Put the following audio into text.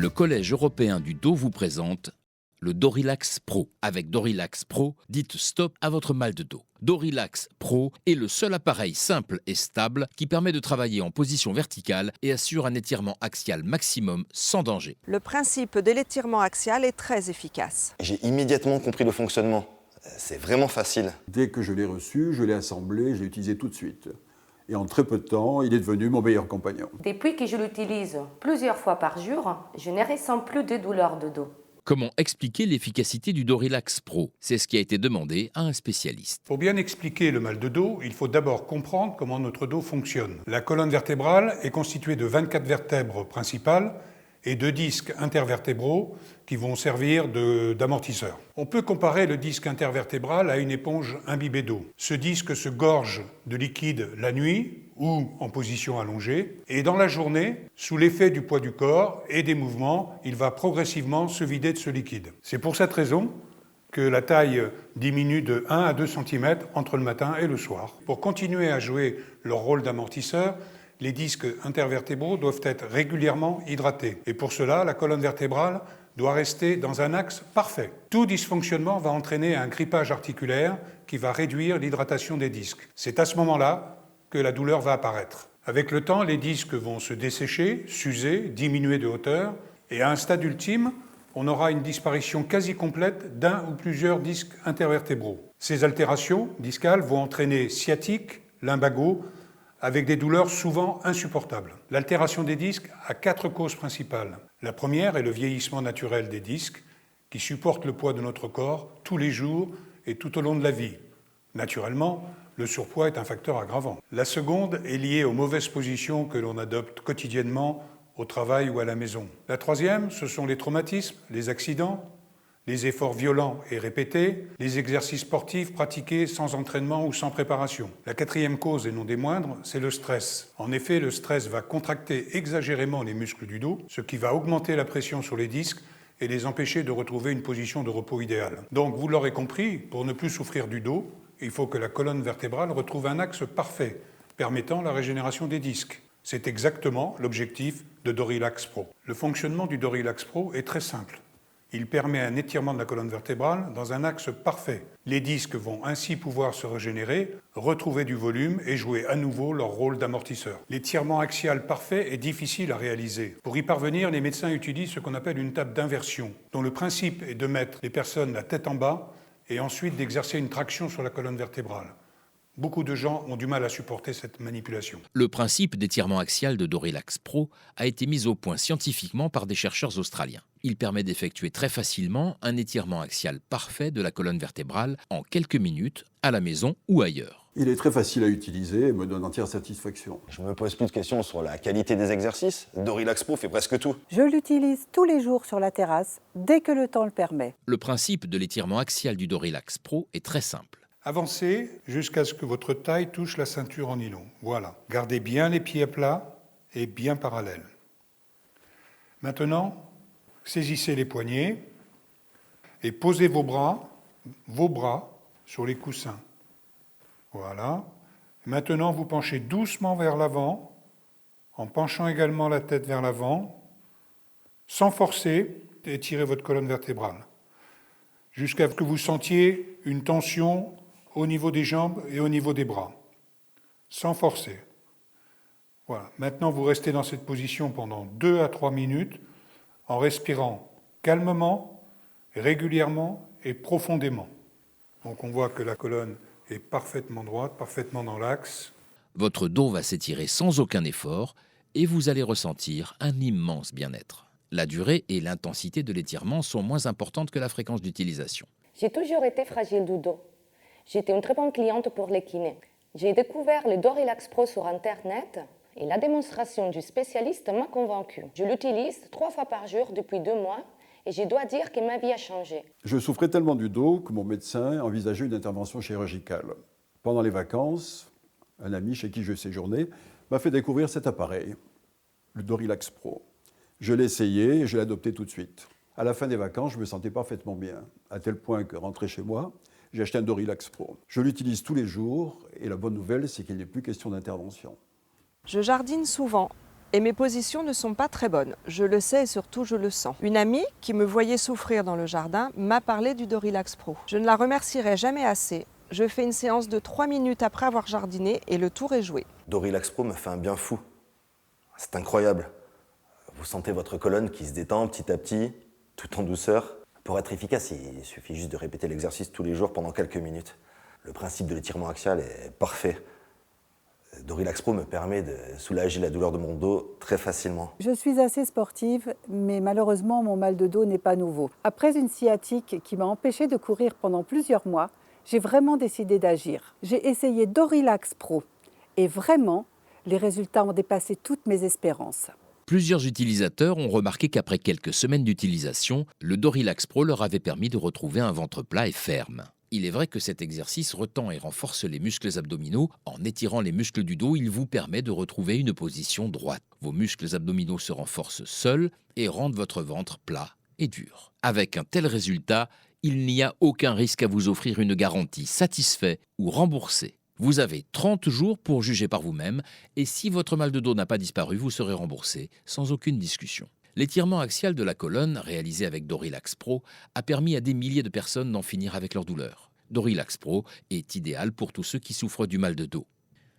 Le Collège européen du dos vous présente le Dorilax Pro. Avec Dorilax Pro, dites stop à votre mal de dos. Dorilax Pro est le seul appareil simple et stable qui permet de travailler en position verticale et assure un étirement axial maximum sans danger. Le principe de l'étirement axial est très efficace. J'ai immédiatement compris le fonctionnement. C'est vraiment facile. Dès que je l'ai reçu, je l'ai assemblé, je l'ai utilisé tout de suite. Et en très peu de temps, il est devenu mon meilleur compagnon. Depuis que je l'utilise plusieurs fois par jour, je ne ressens plus de douleur de dos. Comment expliquer l'efficacité du Dorilax Pro? C'est ce qui a été demandé à un spécialiste. Pour bien expliquer le mal de dos, il faut d'abord comprendre comment notre dos fonctionne. La colonne vertébrale est constituée de 24 vertèbres principales et de disques intervertébraux qui vont servir d'amortisseurs. On peut comparer le disque intervertébral à une éponge imbibée d'eau. Ce disque se gorge de liquide la nuit ou en position allongée, et dans la journée, sous l'effet du poids du corps et des mouvements, il va progressivement se vider de ce liquide. C'est pour cette raison que la taille diminue de 1 à 2 cm entre le matin et le soir. Pour continuer à jouer leur rôle d'amortisseur, les disques intervertébraux doivent être régulièrement hydratés. Et pour cela, la colonne vertébrale doit rester dans un axe parfait. Tout dysfonctionnement va entraîner un grippage articulaire qui va réduire l'hydratation des disques. C'est à ce moment-là que la douleur va apparaître. Avec le temps, les disques vont se dessécher, s'user, diminuer de hauteur, et à un stade ultime, on aura une disparition quasi complète d'un ou plusieurs disques intervertébraux. Ces altérations discales vont entraîner sciatique, lumbago, avec des douleurs souvent insupportables. L'altération des disques a 4 causes principales. La première est le vieillissement naturel des disques, qui supportent le poids de notre corps tous les jours et tout au long de la vie. Naturellement, le surpoids est un facteur aggravant. La seconde est liée aux mauvaises positions que l'on adopte quotidiennement au travail ou à la maison. La troisième, ce sont les traumatismes, les accidents, les efforts violents et répétés, les exercices sportifs pratiqués sans entraînement ou sans préparation. La quatrième cause, et non des moindres, c'est le stress. En effet, le stress va contracter exagérément les muscles du dos, ce qui va augmenter la pression sur les disques et les empêcher de retrouver une position de repos idéale. Donc, vous l'aurez compris, pour ne plus souffrir du dos, il faut que la colonne vertébrale retrouve un axe parfait, permettant la régénération des disques. C'est exactement l'objectif de Dorilax Pro. Le fonctionnement du Dorilax Pro est très simple. Il permet un étirement de la colonne vertébrale dans un axe parfait. Les disques vont ainsi pouvoir se régénérer, retrouver du volume et jouer à nouveau leur rôle d'amortisseur. L'étirement axial parfait est difficile à réaliser. Pour y parvenir, les médecins utilisent ce qu'on appelle une table d'inversion, dont le principe est de mettre les personnes la tête en bas et ensuite d'exercer une traction sur la colonne vertébrale. Beaucoup de gens ont du mal à supporter cette manipulation. Le principe d'étirement axial de Dorilax Pro a été mis au point scientifiquement par des chercheurs australiens. Il permet d'effectuer très facilement un étirement axial parfait de la colonne vertébrale en quelques minutes, à la maison ou ailleurs. Il est très facile à utiliser et me donne entière satisfaction. Je ne me pose plus de questions sur la qualité des exercices. Dorilax Pro fait presque tout. Je l'utilise tous les jours sur la terrasse, dès que le temps le permet. Le principe de l'étirement axial du Dorilax Pro est très simple. Avancez jusqu'à ce que votre taille touche la ceinture en nylon. Voilà. Gardez bien les pieds à plat et bien parallèles. Maintenant, saisissez les poignets et posez vos bras sur les coussins. Voilà. Maintenant, vous penchez doucement vers l'avant, en penchant également la tête vers l'avant, sans forcer, et étirez votre colonne vertébrale, jusqu'à ce que vous sentiez une tension au niveau des jambes et au niveau des bras, sans forcer. Voilà. Maintenant, vous restez dans cette position pendant 2 à 3 minutes, en respirant calmement, régulièrement et profondément. Donc on voit que la colonne est parfaitement droite, parfaitement dans l'axe. Votre dos va s'étirer sans aucun effort et vous allez ressentir un immense bien-être. La durée et l'intensité de l'étirement sont moins importantes que la fréquence d'utilisation. J'ai toujours été fragile du dos. J'étais une très bonne cliente pour les kinés. J'ai découvert le Dorilax Pro sur Internet et la démonstration du spécialiste m'a convaincue. Je l'utilise 3 fois par jour depuis 2 mois et je dois dire que ma vie a changé. Je souffrais tellement du dos que mon médecin envisageait une intervention chirurgicale. Pendant les vacances, un ami chez qui je séjournais m'a fait découvrir cet appareil, le Dorilax Pro. Je l'ai essayé et je l'ai adopté tout de suite. À la fin des vacances, je me sentais parfaitement bien, à tel point que, rentré chez moi, j'ai acheté un Dorilax Pro. Je l'utilise tous les jours et la bonne nouvelle, c'est qu'il n'est plus question d'intervention. Je jardine souvent et mes positions ne sont pas très bonnes. Je le sais et surtout je le sens. Une amie qui me voyait souffrir dans le jardin m'a parlé du Dorilax Pro. Je ne la remercierai jamais assez. Je fais une séance de 3 minutes après avoir jardiné et le tour est joué. Dorilax Pro me fait un bien fou. C'est incroyable. Vous sentez votre colonne qui se détend petit à petit, tout en douceur. Pour être efficace, il suffit juste de répéter l'exercice tous les jours pendant quelques minutes. Le principe de l'étirement axial est parfait. Dorilax Pro me permet de soulager la douleur de mon dos très facilement. Je suis assez sportive, mais malheureusement, mon mal de dos n'est pas nouveau. Après une sciatique qui m'a empêchée de courir pendant plusieurs mois, j'ai vraiment décidé d'agir. J'ai essayé Dorilax Pro et vraiment, les résultats ont dépassé toutes mes espérances. Plusieurs utilisateurs ont remarqué qu'après quelques semaines d'utilisation, le Dorilax Pro leur avait permis de retrouver un ventre plat et ferme. Il est vrai que cet exercice retend et renforce les muscles abdominaux. En étirant les muscles du dos, il vous permet de retrouver une position droite. Vos muscles abdominaux se renforcent seuls et rendent votre ventre plat et dur. Avec un tel résultat, il n'y a aucun risque à vous offrir une garantie satisfait ou remboursée. Vous avez 30 jours pour juger par vous-même et si votre mal de dos n'a pas disparu, vous serez remboursé sans aucune discussion. L'étirement axial de la colonne, réalisé avec Dorilax Pro, a permis à des milliers de personnes d'en finir avec leur douleur. Dorilax Pro est idéal pour tous ceux qui souffrent du mal de dos.